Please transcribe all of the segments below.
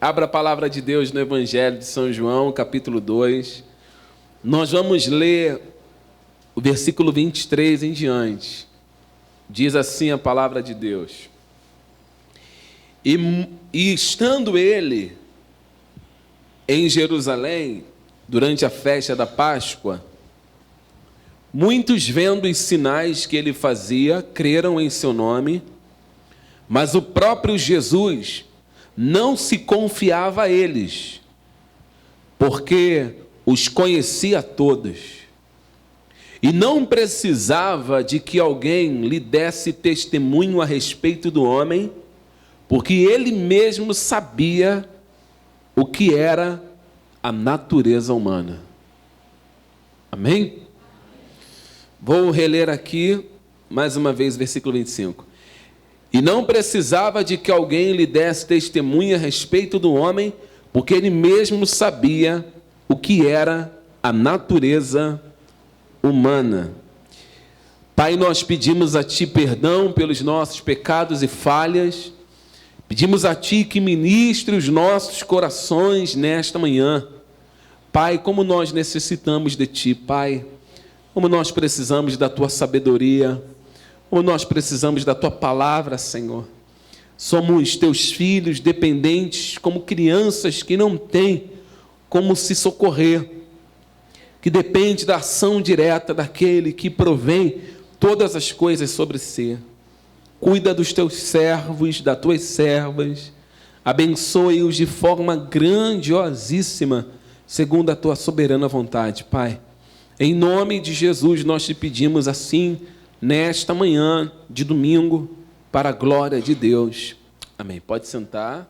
Abra a palavra de Deus no Evangelho de São João, capítulo 2. Nós vamos ler o versículo 23 em diante. Diz assim a palavra de Deus. E estando ele em Jerusalém, durante a festa da Páscoa, muitos, vendo os sinais que ele fazia, creram em seu nome, mas o próprio Jesus não se confiava a eles, porque os conhecia todos, e não precisava de que alguém lhe desse testemunho a respeito do homem, porque ele mesmo sabia o que era a natureza humana. Amém? Vou reler aqui, mais uma vez, versículo 25. E não precisava de que alguém lhe desse testemunha a respeito do homem, porque ele mesmo sabia o que era a natureza humana. Pai, nós pedimos a Ti perdão pelos nossos pecados e falhas. Pedimos a Ti que ministre os nossos corações nesta manhã. Pai, como nós necessitamos de Ti, Pai. Como nós precisamos da Tua sabedoria. Como nós precisamos da Tua palavra, Senhor. Somos Teus filhos dependentes, como crianças que não têm como se socorrer, que depende da ação direta daquele que provém todas as coisas sobre si. Cuida dos Teus servos, das Tuas servas, abençoe-os de forma grandiosíssima, segundo a Tua soberana vontade, Pai. Em nome de Jesus nós Te pedimos assim, nesta manhã de domingo, para a glória de Deus. Amém. Pode sentar.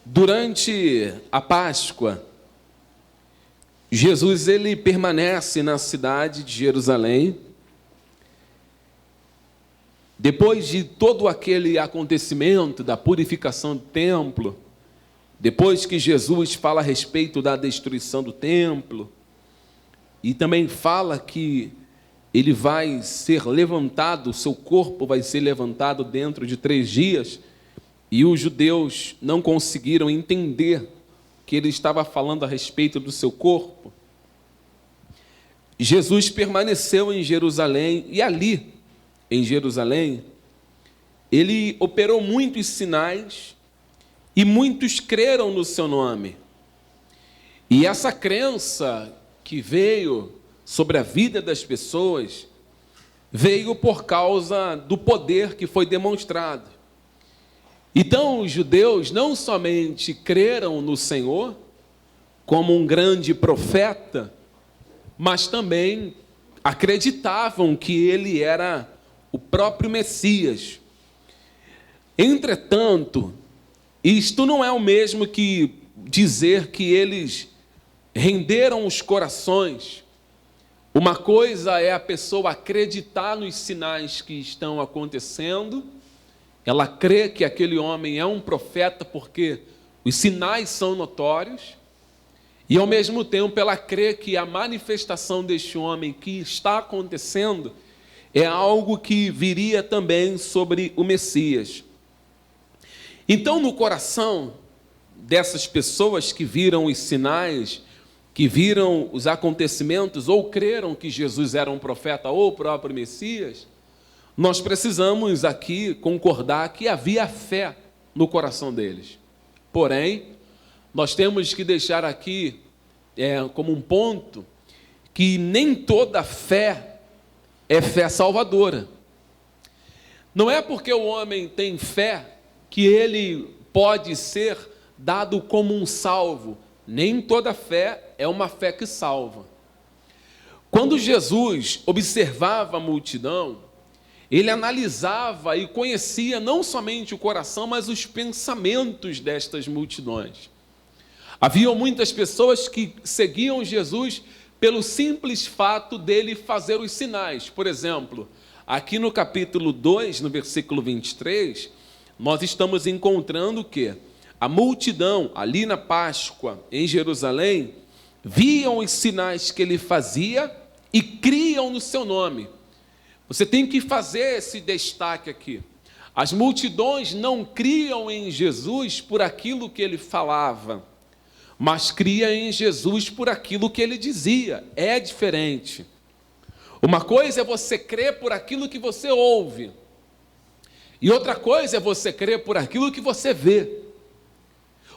Durante a Páscoa, Jesus ele permanece na cidade de Jerusalém. Depois de todo aquele acontecimento da purificação do templo, depois que Jesus fala a respeito da destruição do templo, e também fala que ele vai ser levantado, o seu corpo vai ser levantado dentro de 3 dias, e os judeus não conseguiram entender que ele estava falando a respeito do seu corpo. Jesus permaneceu em Jerusalém, e ali, em Jerusalém, ele operou muitos sinais, e muitos creram no seu nome. E essa crença que veio sobre a vida das pessoas, veio por causa do poder que foi demonstrado. Então, os judeus não somente creram no Senhor como um grande profeta, mas também acreditavam que ele era o próprio Messias. Entretanto, isto não é o mesmo que dizer que eles renderam os corações. Uma coisa é a pessoa acreditar nos sinais que estão acontecendo. Ela crê que aquele homem é um profeta porque os sinais são notórios, e ao mesmo tempo ela crê que a manifestação deste homem que está acontecendo é algo que viria também sobre o Messias. Então, no coração dessas pessoas que viram os sinais, que viram os acontecimentos, ou creram que Jesus era um profeta ou o próprio Messias, nós precisamos aqui concordar que havia fé no coração deles. Porém, nós temos que deixar aqui como um ponto que nem toda fé é fé salvadora. Não é porque o homem tem fé que ele pode ser dado como um salvo. Nem toda fé é uma fé que salva. Quando Jesus observava a multidão, ele analisava e conhecia não somente o coração, mas os pensamentos destas multidões. Havia muitas pessoas que seguiam Jesus pelo simples fato dele fazer os sinais. Por exemplo, aqui no capítulo 2, no versículo 23, nós estamos encontrando que a multidão, ali na Páscoa, em Jerusalém, viam os sinais que ele fazia e criam no seu nome. Você tem que fazer esse destaque aqui. As multidões não criam em Jesus por aquilo que ele falava, mas criam em Jesus por aquilo que ele dizia. É diferente. Uma coisa é você crer por aquilo que você ouve, e outra coisa é você crer por aquilo que você vê.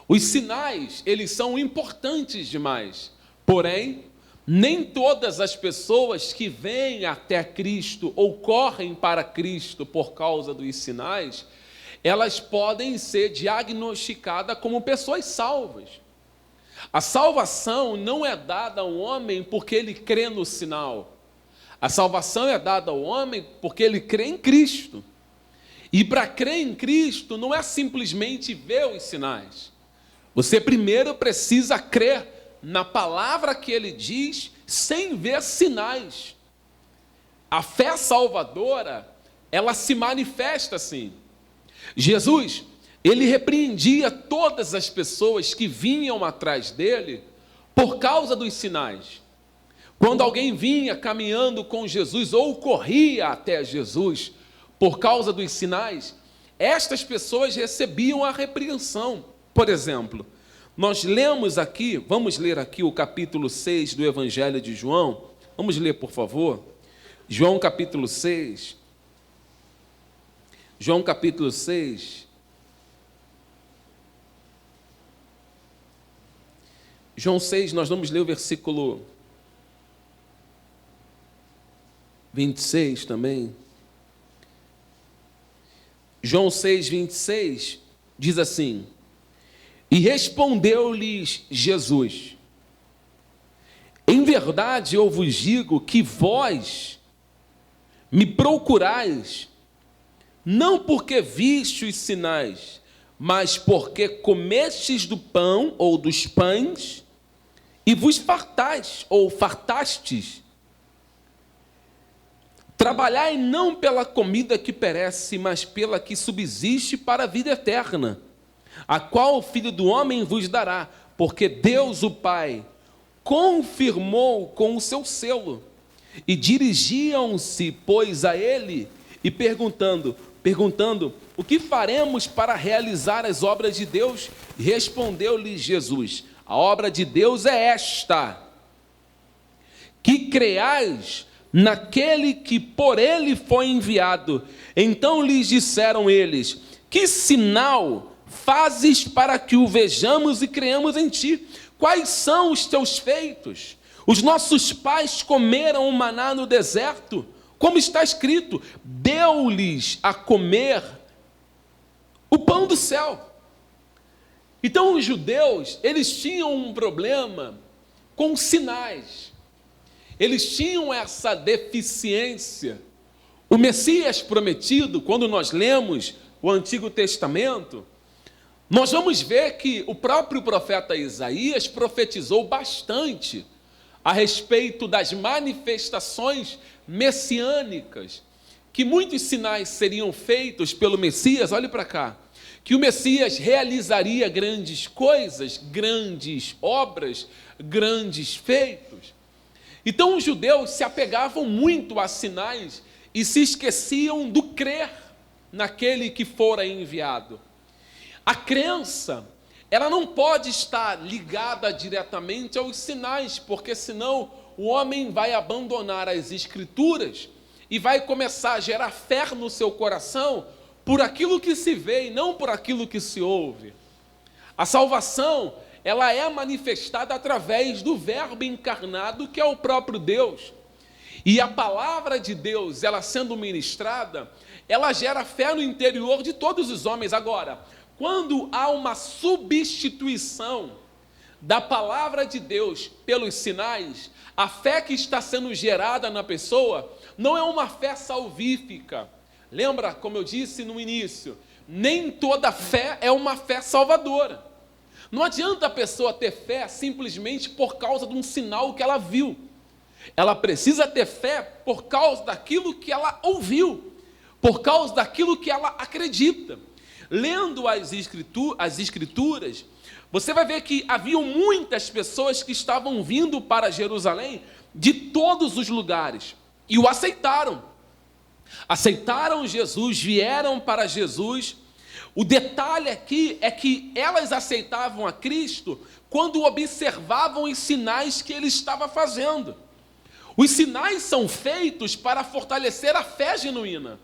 Os sinais, eles são importantes demais, porém, nem todas as pessoas que vêm até Cristo ou correm para Cristo por causa dos sinais, elas podem ser diagnosticadas como pessoas salvas. A salvação não é dada ao homem porque ele crê no sinal. A salvação é dada ao homem porque ele crê em Cristo. E para crer em Cristo não é simplesmente ver os sinais. Você primeiro precisa crer na palavra que ele diz, sem ver sinais. A fé salvadora, ela se manifesta assim. Jesus, ele repreendia todas as pessoas que vinham atrás dele por causa dos sinais. Quando alguém vinha caminhando com Jesus ou corria até Jesus por causa dos sinais, estas pessoas recebiam a repreensão. Por exemplo, nós lemos aqui, vamos ler aqui o capítulo 6 do Evangelho de João. Vamos ler, por favor. João capítulo 6. João capítulo 6. João 6, nós vamos ler o versículo 26 também. João 6, 26, diz assim: e respondeu-lhes Jesus: em verdade eu vos digo que vós me procurais, não porque viste os sinais, mas porque comestes do pão ou dos pães e vos fartais ou fartastes. Trabalhai não pela comida que perece, mas pela que subsiste para a vida eterna, a qual o Filho do Homem vos dará, porque Deus o Pai confirmou com o seu selo. E dirigiam-se, pois, a ele, e perguntando, o que faremos para realizar as obras de Deus? E respondeu-lhes Jesus: a obra de Deus é esta, que creais naquele que por ele foi enviado. Então lhes disseram eles: que sinal fazes para que o vejamos e creamos em ti? Quais são os teus feitos? Os nossos pais comeram o maná no deserto, como está escrito: deu-lhes a comer o pão do céu. Então os judeus, eles tinham um problema com sinais. Eles tinham essa deficiência. O Messias prometido, quando nós lemos o Antigo Testamento, nós vamos ver que o próprio profeta Isaías profetizou bastante a respeito das manifestações messiânicas, que muitos sinais seriam feitos pelo Messias. Olhe para cá, que o Messias realizaria grandes coisas, grandes obras, grandes feitos. Então os judeus se apegavam muito a sinais e se esqueciam do crer naquele que fora enviado. A crença, ela não pode estar ligada diretamente aos sinais, porque senão o homem vai abandonar as Escrituras e vai começar a gerar fé no seu coração por aquilo que se vê e não por aquilo que se ouve. A salvação, ela é manifestada através do Verbo encarnado, que é o próprio Deus. E a palavra de Deus, ela sendo ministrada, ela gera fé no interior de todos os homens. Agora, quando há uma substituição da palavra de Deus pelos sinais, a fé que está sendo gerada na pessoa não é uma fé salvífica. Lembra, como eu disse no início, nem toda fé é uma fé salvadora. Não adianta a pessoa ter fé simplesmente por causa de um sinal que ela viu. Ela precisa ter fé por causa daquilo que ela ouviu, por causa daquilo que ela acredita. Lendo as escrituras, você vai ver que haviam muitas pessoas que estavam vindo para Jerusalém de todos os lugares e o aceitaram. Aceitaram Jesus, vieram para Jesus. O detalhe aqui é que elas aceitavam a Cristo quando observavam os sinais que ele estava fazendo. Os sinais são feitos para fortalecer a fé genuína.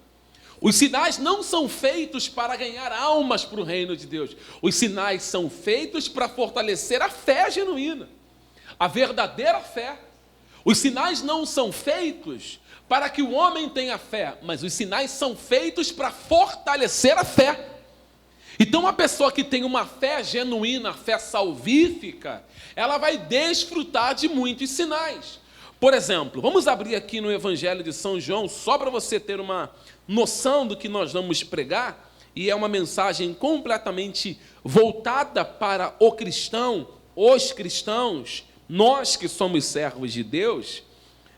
Os sinais não são feitos para ganhar almas para o reino de Deus. Os sinais são feitos para fortalecer a fé genuína, a verdadeira fé. Os sinais não são feitos para que o homem tenha fé, mas os sinais são feitos para fortalecer a fé. Então, uma pessoa que tem uma fé genuína, fé salvífica, ela vai desfrutar de muitos sinais. Por exemplo, vamos abrir aqui no Evangelho de São João, só para você ter uma noção do que nós vamos pregar, e é uma mensagem completamente voltada para o cristão, os cristãos, nós que somos servos de Deus.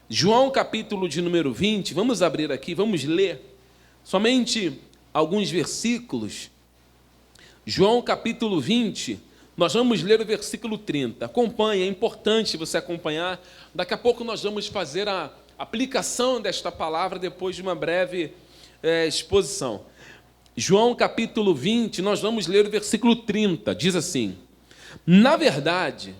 João capítulo de número 20, vamos abrir aqui, vamos ler somente alguns versículos. João capítulo 20, nós vamos ler o versículo 30. Acompanhe, é importante você acompanhar. Daqui a pouco nós vamos fazer a aplicação desta palavra depois de uma breve exposição. João capítulo 20, nós vamos ler o versículo 30. Diz assim: na verdade,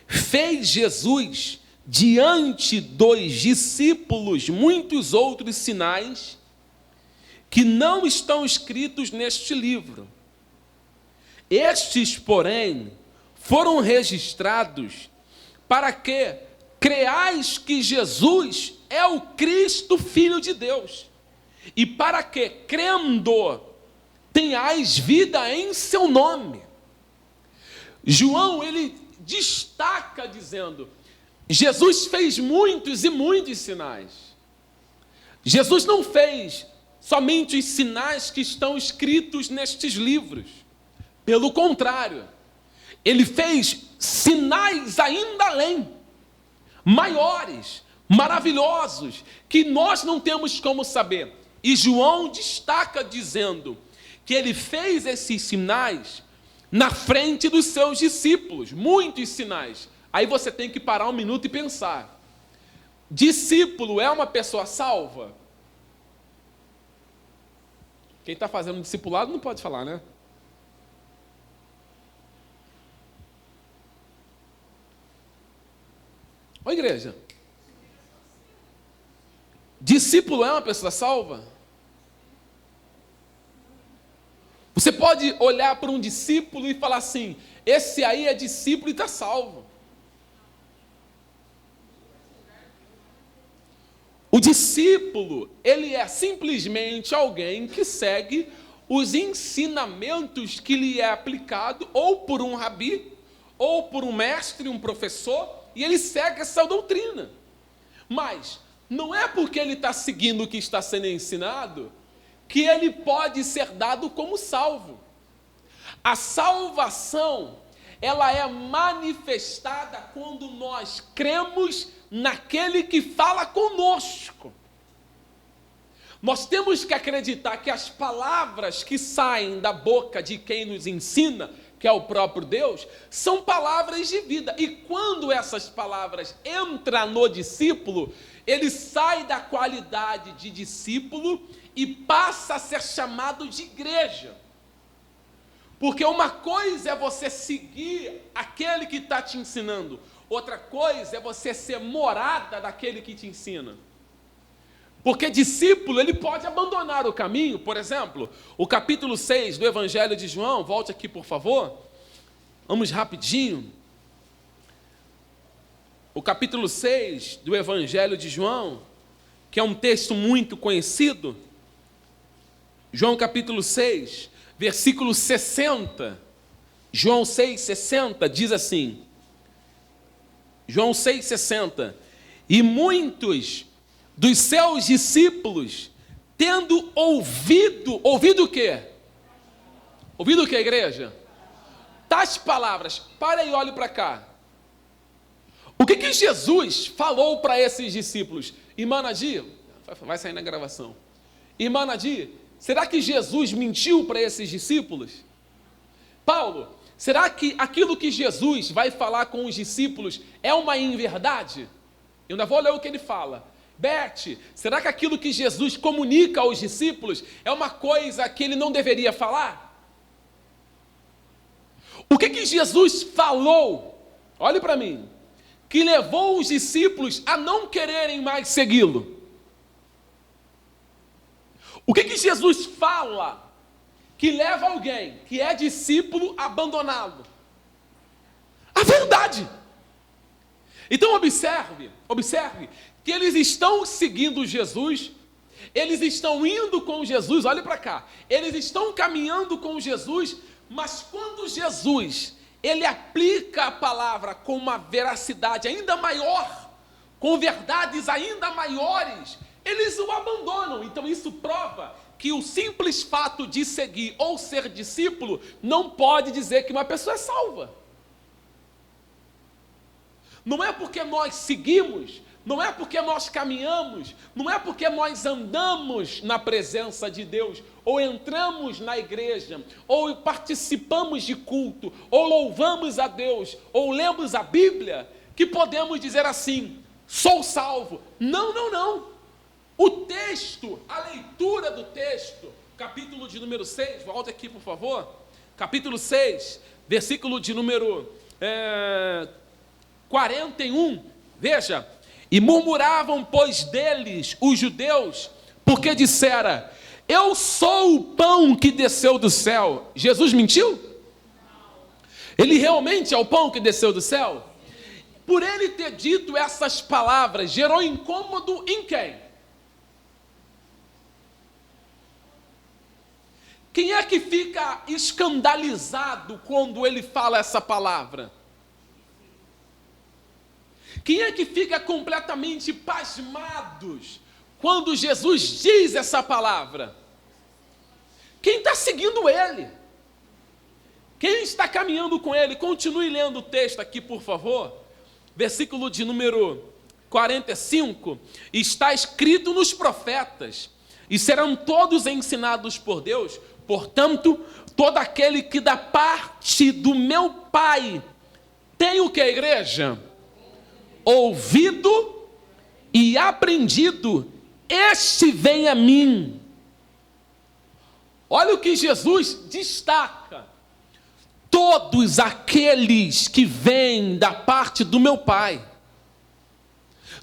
fez Jesus diante dos discípulos muitos outros sinais que não estão escritos neste livro. Estes, porém, foram registrados para que creais que Jesus é o Cristo, Filho de Deus, e para que, crendo, tenhais vida em seu nome. João, ele destaca dizendo, Jesus fez muitos e muitos sinais. Jesus não fez somente os sinais que estão escritos nestes livros. Pelo contrário, ele fez sinais ainda além, maiores, maravilhosos, que nós não temos como saber. E João destaca dizendo que ele fez esses sinais na frente dos seus discípulos, muitos sinais. Aí você tem que parar um minuto e pensar. Discípulo é uma pessoa salva? Quem está fazendo discipulado não pode falar, né? Ô igreja, discípulo é uma pessoa salva? Você pode olhar para um discípulo e falar assim, esse aí é discípulo e está salvo. O discípulo, ele é simplesmente alguém que segue os ensinamentos que lhe é aplicado ou por um rabi, ou por um mestre, um professor, e ele segue essa doutrina. Mas não é porque ele está seguindo o que está sendo ensinado que ele pode ser dado como salvo. A salvação, ela é manifestada quando nós cremos naquele que fala conosco. Nós temos que acreditar que as palavras que saem da boca de quem nos ensina, que é o próprio Deus, são palavras de vida. E quando essas palavras entram no discípulo, ele sai da qualidade de discípulo e passa a ser chamado de igreja. Porque uma coisa é você seguir aquele que está te ensinando, outra coisa é você ser morada daquele que te ensina. Porque discípulo, ele pode abandonar o caminho. Por exemplo, o capítulo 6 do Evangelho de João, volte aqui por favor, vamos rapidinho. O capítulo 6 do Evangelho de João, que é um texto muito conhecido, João capítulo 6, versículo 60, João 6, 60, diz assim, João 6, 60, e muitos dos seus discípulos, tendo ouvido o quê? Ouvido o quê, igreja? Tais palavras, para e olhe para cá. O que Jesus falou para esses discípulos? Irmã Nadir, vai sair na gravação. Irmã Nadir, será que Jesus mentiu para esses discípulos? Paulo, Será que aquilo que Jesus vai falar com os discípulos é uma inverdade? Eu ainda vou ler o que ele fala. Beth, será que aquilo que Jesus comunica aos discípulos é uma coisa que ele não deveria falar? O que Jesus falou, olhe para mim, que levou os discípulos a não quererem mais segui-lo? O que Jesus fala que leva alguém que é discípulo a abandoná-lo? A verdade. Então observe que eles estão seguindo Jesus, eles estão indo com Jesus, olhe para cá, eles estão caminhando com Jesus, mas quando Jesus, ele aplica a palavra com uma veracidade ainda maior, com verdades ainda maiores, eles o abandonam. Então isso prova que o simples fato de seguir ou ser discípulo não pode dizer que uma pessoa é salva. Não é porque nós seguimos, não é porque nós caminhamos, não é porque nós andamos na presença de Deus, ou entramos na igreja, ou participamos de culto, ou louvamos a Deus, ou lemos a Bíblia, que podemos dizer assim, sou salvo. Não, não, não. O texto, a leitura do texto, capítulo de número 6, volta aqui por favor, capítulo 6, versículo de número 41, veja, e murmuravam, pois, deles, os judeus, porque dissera, eu sou o pão que desceu do céu. Jesus mentiu? Ele realmente é o pão que desceu do céu? Por ele ter dito essas palavras, gerou incômodo em quem? Quem é que fica escandalizado quando ele fala essa palavra? Quem é que fica completamente pasmados quando Jesus diz essa palavra? Quem está seguindo ele? Quem está caminhando com ele? Continue lendo o texto aqui, por favor. Versículo de número 45. Está escrito nos profetas, e serão todos ensinados por Deus. Portanto, todo aquele que da parte do meu Pai tem o que, igreja? Ouvido e aprendido, este vem a mim. Olha o que Jesus destaca. Todos aqueles que vêm da parte do meu Pai,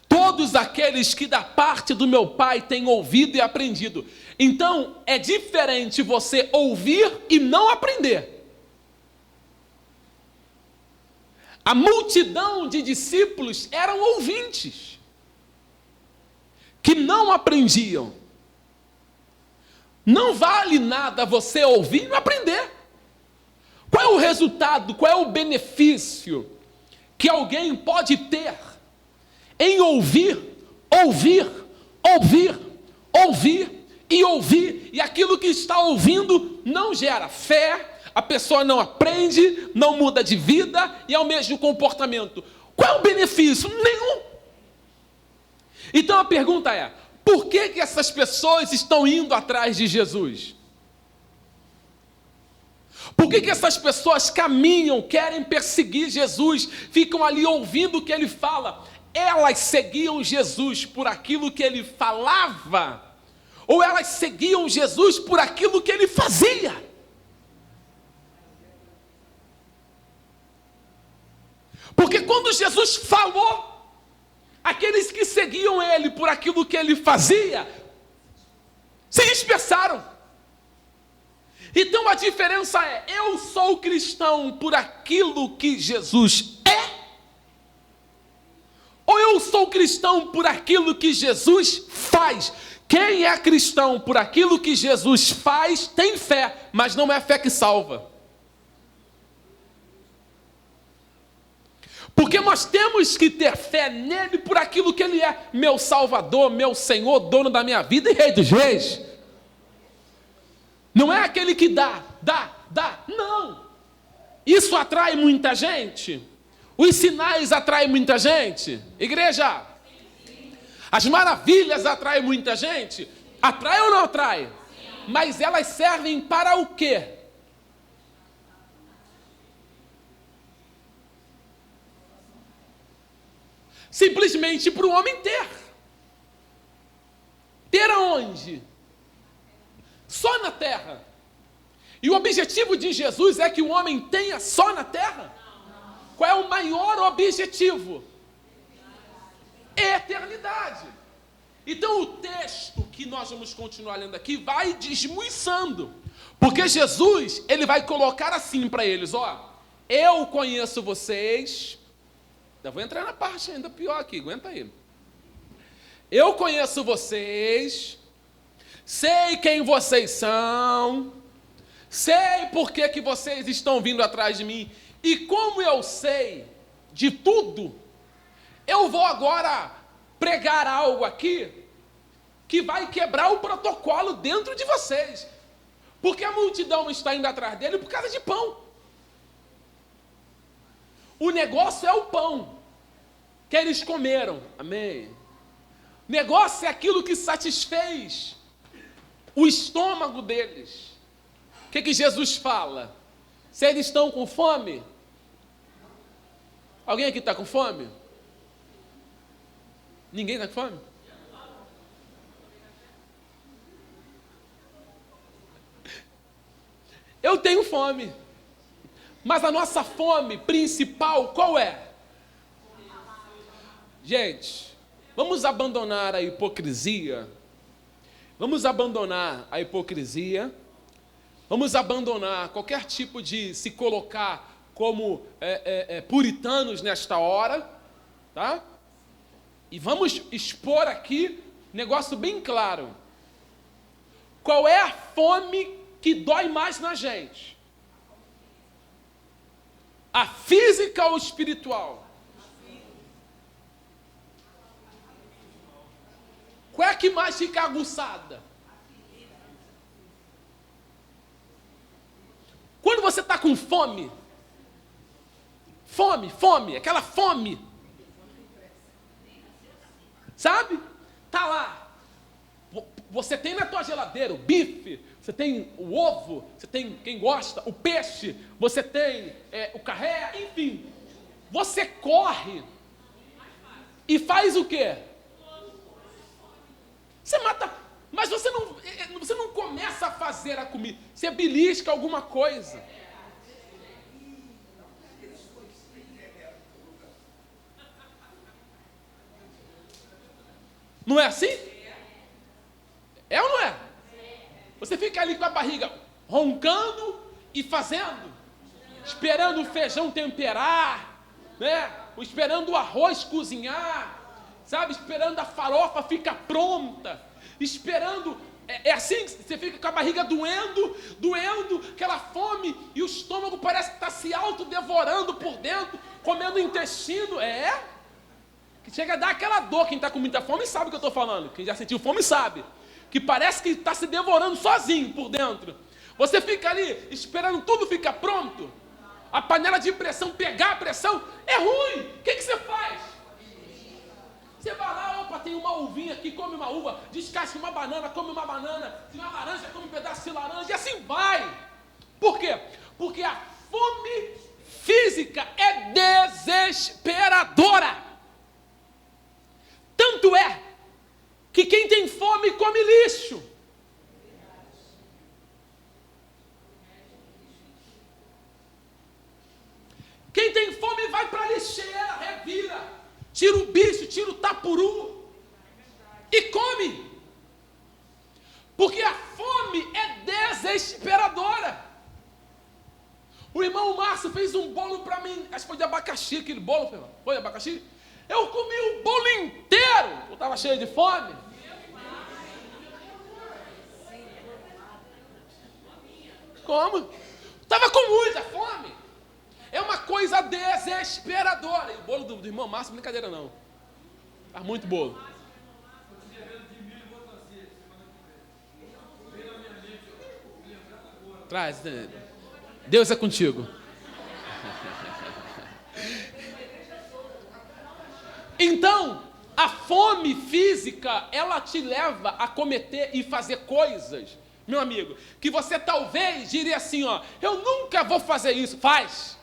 todos aqueles que da parte do meu Pai têm ouvido e aprendido. Então, é diferente você ouvir e não aprender. A multidão de discípulos eram ouvintes, que não aprendiam. Não vale nada você ouvir e não aprender. Qual é o resultado, qual é o benefício que alguém pode ter em ouvir, e aquilo que está ouvindo não gera fé, a pessoa não aprende, não muda de vida e é o mesmo comportamento. Qual é o benefício? Nenhum. Então a pergunta é, por que essas pessoas estão indo atrás de Jesus? Por que essas pessoas caminham, querem perseguir Jesus, ficam ali ouvindo o que ele fala? Elas seguiam Jesus por aquilo que ele falava, ou elas seguiam Jesus por aquilo que ele fazia? Porque quando Jesus falou, aqueles que seguiam ele por aquilo que ele fazia, se dispersaram. Então a diferença é, eu sou cristão por aquilo que Jesus é, ou eu sou cristão por aquilo que Jesus faz? Quem é cristão por aquilo que Jesus faz, tem fé, mas não é fé que salva. Porque nós temos que ter fé nele por aquilo que ele é, meu Salvador, meu Senhor, dono da minha vida e Rei dos Reis. Não é aquele que dá, não. Isso atrai muita gente. Os sinais atraem muita gente. Igreja, as maravilhas atraem muita gente. Atrai ou não atrai? Mas elas servem para o quê? simplesmente para o homem ter. Ter aonde? Só na terra. E o objetivo de Jesus é que o homem tenha só na terra? Qual é o maior objetivo? Eternidade. Então o texto que nós vamos continuar lendo aqui vai desmuiçando. Porque Jesus, ele vai colocar assim para eles, ó, eu conheço vocês. Eu vou entrar na parte ainda pior aqui, aguenta aí. Eu conheço vocês, sei quem vocês são, sei por que vocês estão vindo atrás de mim, e como eu sei de tudo, eu vou agora pregar algo aqui que vai quebrar o protocolo dentro de vocês, porque a multidão está indo atrás dele por causa de pão. O negócio é o pão que eles comeram, amém? O negócio é aquilo que satisfez o estômago deles. O que Jesus fala? Se eles estão com fome, alguém aqui está com fome? Ninguém está com fome? Eu tenho fome, mas a nossa fome principal qual é? Gente, vamos abandonar a hipocrisia, vamos abandonar qualquer tipo de se colocar como puritanos nesta hora, tá? E vamos expor aqui um negócio bem claro. Qual é a fome que dói mais na gente? A física ou espiritual? Qual é a que mais fica aguçada? Quando você está com fome, aquela fome, sabe? Tá lá, você tem na tua geladeira o bife, você tem o ovo, você tem, quem gosta, o peixe, você tem o carré, enfim. Você corre e faz o quê? Você mata, mas você não começa a fazer a comida, você belisca alguma coisa. Não é assim? É ou não é? Você fica ali com a barriga roncando e fazendo, esperando o feijão temperar, né? Esperando o arroz cozinhar, sabe? Esperando a farofa ficar pronta, esperando. É assim que você fica com a barriga doendo, aquela fome, e o estômago parece que está se autodevorando por dentro, comendo o intestino. Que chega a dar aquela dor. Quem está com muita fome sabe o que eu estou falando. Quem já sentiu fome sabe. Que parece que está se devorando sozinho por dentro. Você fica ali esperando tudo ficar pronto. A panela de pressão pegar a pressão. É ruim. O que você faz? Você vai lá, opa, tem uma uvinha aqui, come uma uva. Descasca uma banana, come uma banana. Tem uma laranja, come um pedaço de laranja. E assim vai. Por quê? Porque a fome física é desesperadora. Tanto é que quem tem fome come lixo. Quem tem fome vai para a lixeira, revira, tira o bicho, tira o tapuru e come. Porque a fome é desesperadora. O irmão Márcio fez um bolo para mim, acho que foi de abacaxi, aquele bolo, foi de abacaxi? Eu comi o bolo inteiro, eu estava cheio de fome. Como? Estava com muita fome. É uma coisa desesperadora. E o bolo do irmão Márcio, brincadeira não. Tá muito bolo. Traz, né? Deus é contigo. Então, a fome física, ela te leva a cometer e fazer coisas, meu amigo, que você talvez diria assim, ó, eu nunca vou fazer isso. Faz.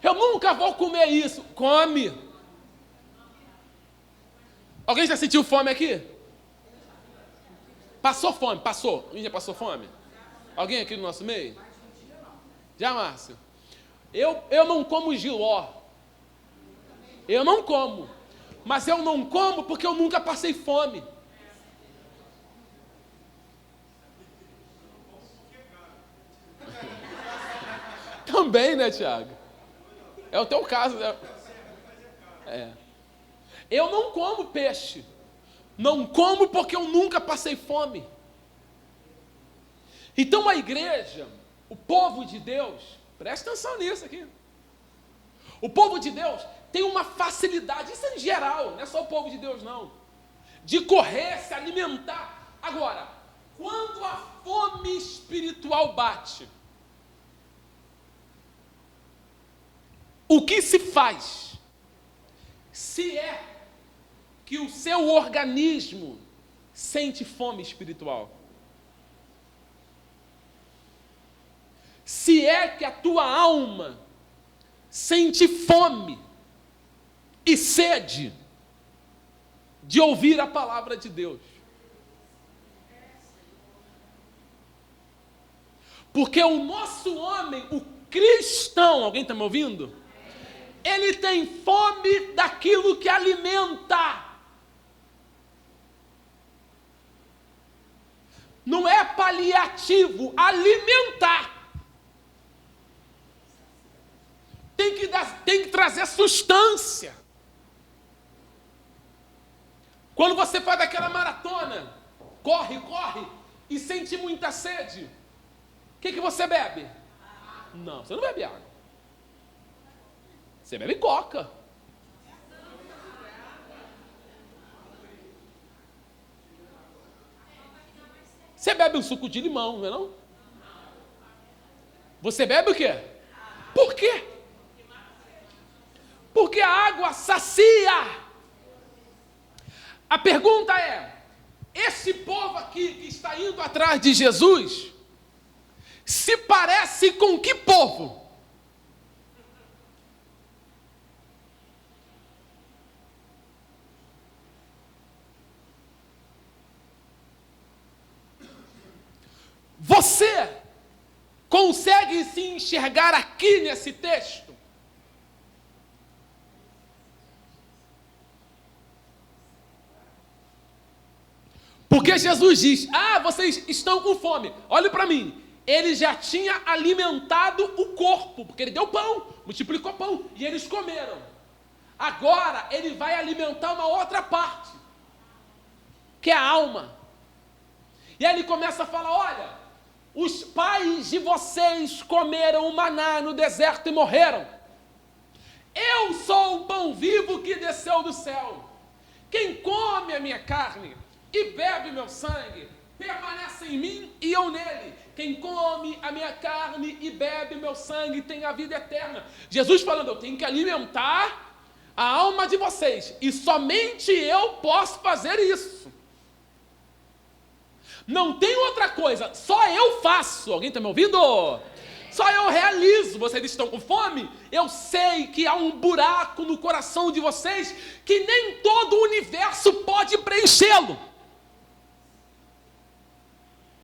Eu nunca vou comer isso. Come. Alguém já sentiu fome aqui? Passou fome? Passou? Alguém já passou fome? Alguém aqui no nosso meio? Já, Márcio? Eu não como jiló. Eu não como. Mas eu não como porque eu nunca passei fome. Também, né, Tiago? É o teu caso, né? É. Eu não como peixe. Não como porque eu nunca passei fome. Então a igreja, o povo de Deus, presta atenção nisso aqui. O povo de Deus tem uma facilidade, isso é em geral, não é só o povo de Deus não, de correr, se alimentar. Agora, quando a fome espiritual bate, o que se faz? Se é que o seu organismo sente fome espiritual. Se é que a tua alma sente fome e sede de ouvir a palavra de Deus. Porque o nosso homem, o cristão, alguém está me ouvindo? Ele tem fome daquilo que alimenta. Não é paliativo, alimentar. Tem que trazer sustância. Quando você faz aquela maratona, corre, e sente muita sede, o que você bebe? Não, você não bebe água. Você bebe coca. Você bebe um suco de limão, não é não? Você bebe o quê? Por quê? Porque a água sacia. A pergunta é, esse povo aqui que está indo atrás de Jesus, se parece com que povo? Você consegue se enxergar aqui nesse texto? Porque Jesus diz, vocês estão com fome. Olhe para mim, ele já tinha alimentado o corpo, porque ele deu pão, multiplicou pão, e eles comeram. Agora ele vai alimentar uma outra parte, que é a alma. E aí ele começa a falar, olha, os pais de vocês comeram o maná no deserto e morreram. Eu sou o pão vivo que desceu do céu. Quem come a minha carne e bebe meu sangue, permanece em mim e eu nele. Quem come a minha carne e bebe meu sangue tem a vida eterna. Jesus falando, eu tenho que alimentar a alma de vocês, e somente eu posso fazer isso. Não tem outra coisa, só eu faço. Alguém está me ouvindo? Só eu realizo. Vocês estão com fome? Eu sei que há um buraco no coração de vocês que nem todo o universo pode preenchê-lo.